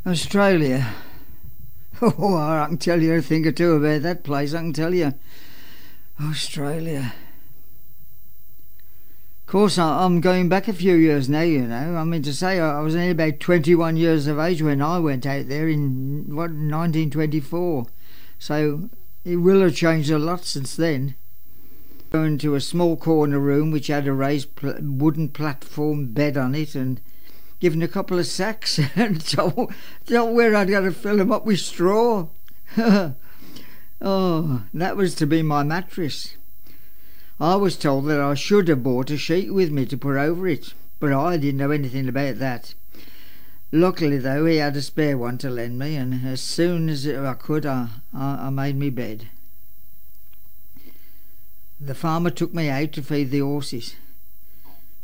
Australia. Oh, I can tell you a thing or two about that place, I can tell you. Australia. Of course, I'm going back a few years now, you know. I mean to say, I was only about 21 years of age when I went out there in, 1924. So it will have changed a lot since then. Going to a small corner room which had a raised wooden platform bed on it, and given a couple of sacks and told where I'd got to fill them up with straw. Oh, that was to be my mattress. I was told that I should have brought a sheet with me to put over it, but I didn't know anything about that. Luckily, though, he had a spare one to lend me, and as soon as I could, I made me bed. The farmer took me out to feed the horses.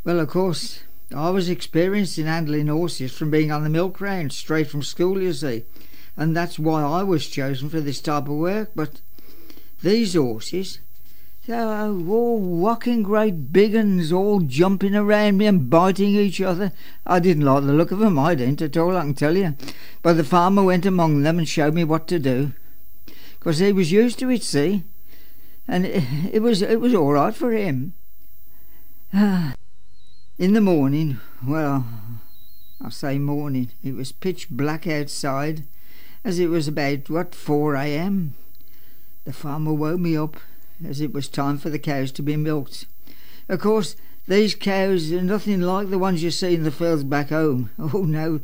Well, of course, I was experienced in handling horses from being on the milk round, straight from school, you see, and that's why I was chosen for this type of work. But these horses, they were all whacking great big uns, all jumping around me and biting each other. I didn't like the look of them, I didn't at all, I can tell you. But the farmer went among them and showed me what to do, because he was used to it, see, and it was all right for him. In the morning, well, I say morning, it was pitch black outside, as it was about, 4 a.m. The farmer woke me up, as it was time for the cows to be milked. Of course, these cows are nothing like the ones you see in the fields back home. Oh no,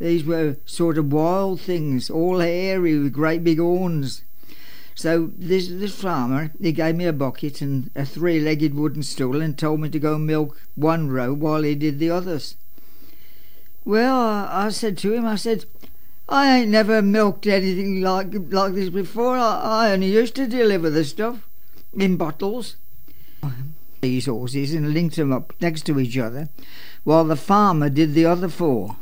these were sort of wild things, all hairy with great big horns. So this farmer, he gave me a bucket and a 3-legged wooden stool and told me to go milk one row while he did the others. Well, I said to him, I said, I ain't never milked anything like this before. I only used to deliver the stuff in bottles. These horses and linked them up next to each other while the farmer did the other 4.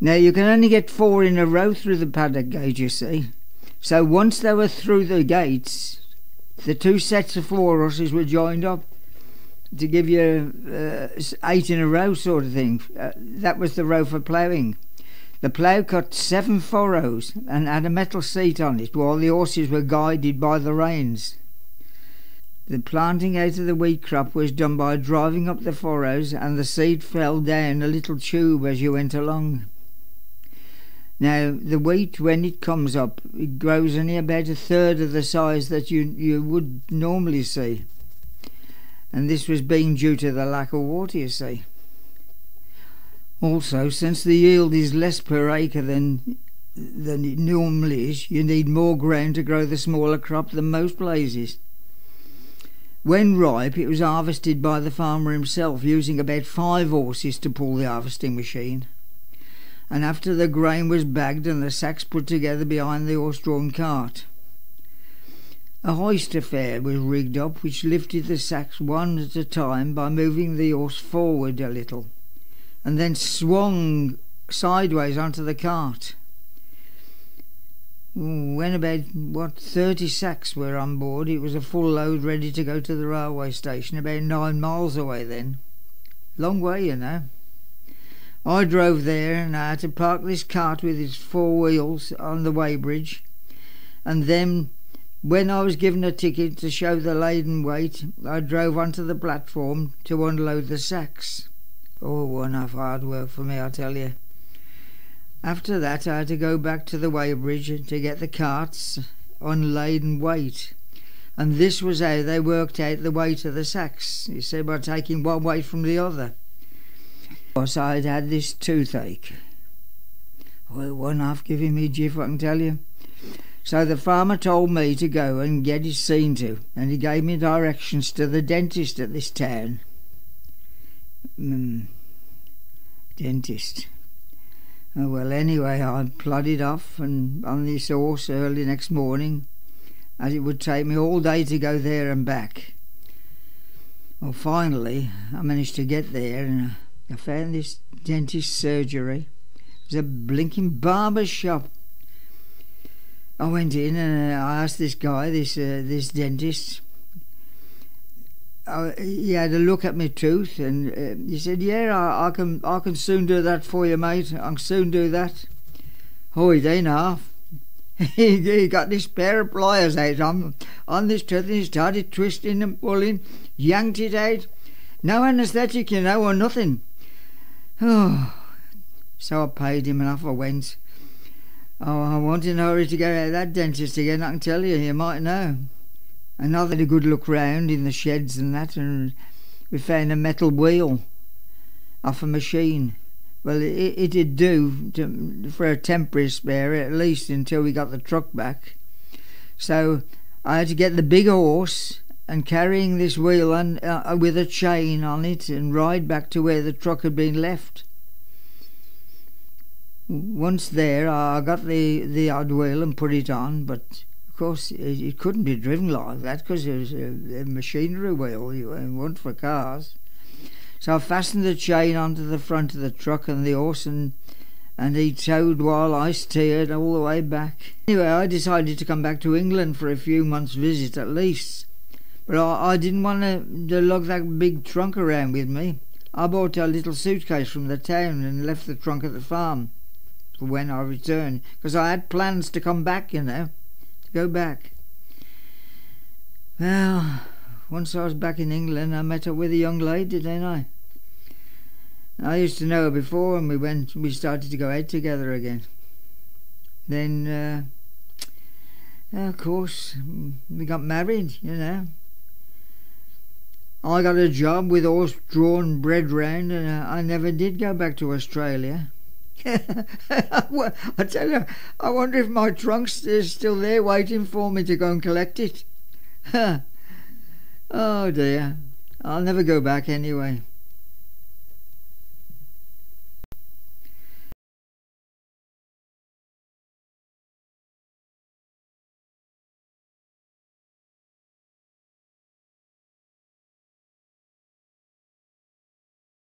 Now you can only get 4 in a row through the paddock gate, you see. So once they were through the gates, the 2 sets of 4 horses were joined up to give you 8 in a row sort of thing. That was the row for ploughing. The plough cut 7 furrows and had a metal seat on it while the horses were guided by the reins. The planting out of the wheat crop was done by driving up the furrows, and the seed fell down a little tube as you went along. Now, the wheat, when it comes up, it grows only about 1/3 of the size that you would normally see. And this was being due to the lack of water, you see. Also, since the yield is less per acre than it normally is, you need more ground to grow the smaller crop than most places. When ripe, it was harvested by the farmer himself, using about 5 horses to pull the harvesting machine. And after the grain was bagged and the sacks put together behind the horse-drawn cart, a hoist affair was rigged up which lifted the sacks one at a time by moving the horse forward a little, and then swung sideways onto the cart. When about 30 sacks were on board, it was a full load ready to go to the railway station, about 9 miles away then. Long way, you know. I drove there, and I had to park this cart with its 4 wheels on the weighbridge, and then when I was given a ticket to show the laden weight, I drove onto the platform to unload the sacks. Oh, enough hard work for me, I tell you. After that I had to go back to the weighbridge to get the carts unlaid and weight, and this was how they worked out the weight of the sacks, you see, by taking one weight from the other. Because I'd had this toothache. Well, it wasn't half giving me jiff, I can tell you. So the farmer told me to go and get it seen to, and he gave me directions to the dentist at this town. Dentist. Oh, well, anyway, I plodded off and on this horse early next morning, as it would take me all day to go there and back. Well, finally, I managed to get there, and I found this dentist's surgery. It was a blinking barber's shop. I went in and I asked this guy, this dentist, he had a look at my tooth, and he said, "Yeah, I can soon do that for you, mate. I can soon do that." Oh, it ain't half. He got this pair of pliers out on this tooth, and he started twisting and pulling, yanked it out. No anaesthetic, you know, or nothing. Oh, so I paid him and off I went. Oh, I want in a hurry to get out of that dentist again, I can tell you. You might know. Another had a good look round in the sheds and that, and we found a metal wheel off a machine. Well, it'd do for a temporary spare, at least until we got the truck back. So I had to get the big horse and carrying this wheel on, with a chain on it, and ride back to where the truck had been left. Once there, I got the odd wheel and put it on, but of course it couldn't be driven like that because it was a machinery wheel. It wasn't for cars. So I fastened the chain onto the front of the truck and the horse, and he towed while I steered all the way back. Anyway, I decided to come back to England for a few months' visit at least. But I didn't want to lug that big trunk around with me. I bought a little suitcase from the town and left the trunk at the farm for when I returned, because I had plans to come back, you know, to go back. Well, once I was back in England, I met up with a young lady, didn't I? I used to know her before, and we started to go out together again. Then, of course, we got married, you know. I got a job with horse drawn bred round, and I never did go back to Australia. I tell you, I wonder if my trunk's still there waiting for me to go and collect it. Oh dear, I'll never go back anyway.